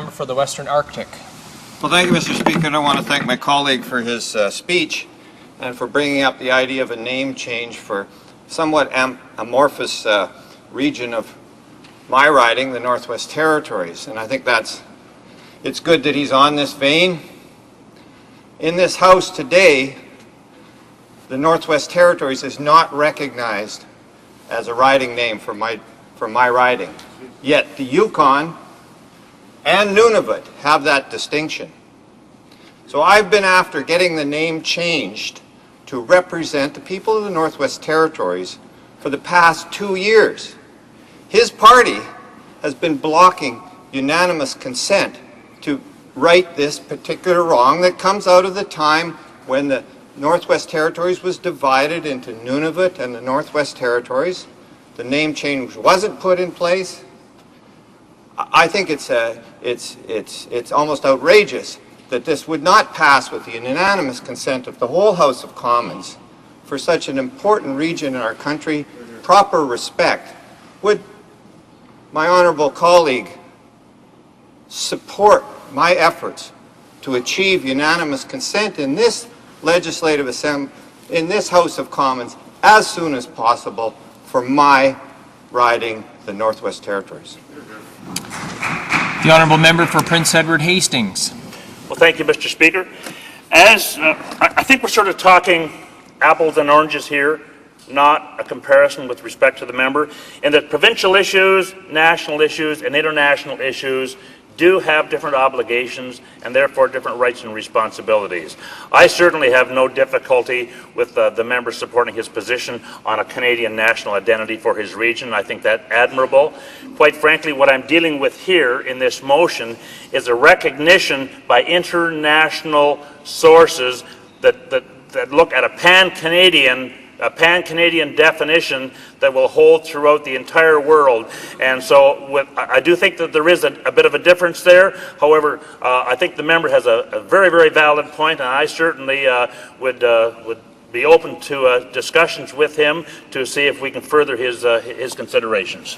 Member for the Western Arctic. Well, thank you, Mr. Speaker, and I want to thank my colleague for his speech and for bringing up the idea of a name change for somewhat amorphous region of my riding, the Northwest Territories. And I think it's good that he's on this vein. In this House today, the Northwest Territories is not recognized as a riding name for my riding. Yet the Yukon and Nunavut have that distinction. So I've been after getting the name changed to represent the people of the Northwest Territories for the past 2 years. His party has been blocking unanimous consent to right this particular wrong that comes out of the time when the Northwest Territories was divided into Nunavut and the Northwest Territories. The name change wasn't put in place. I think it's almost outrageous that this would not pass with the unanimous consent of the whole House of Commons for such an important region in our country. Proper respect. Would my honourable colleague support my efforts to achieve unanimous consent in this legislative assembly, in this House of Commons, as soon as possible for my riding the Northwest Territories? The Honourable Member for Prince Edward Hastings. Well, thank you, Mr. Speaker. I think we're sort of talking apples and oranges here, not a comparison with respect to the member, and that provincial issues, national issues, and international issues do have different obligations and therefore different rights and responsibilities. I certainly have no difficulty with the member supporting his position on a Canadian national identity for his region. I think that admirable. Quite frankly, what I'm dealing with here in this motion is a recognition by international sources that look at a pan-Canadian definition that will hold throughout the entire world. And so I do think that there is a bit of a difference there. However, I think the member has a very, very valid point, and I certainly would be open to discussions with him to see if we can further his considerations.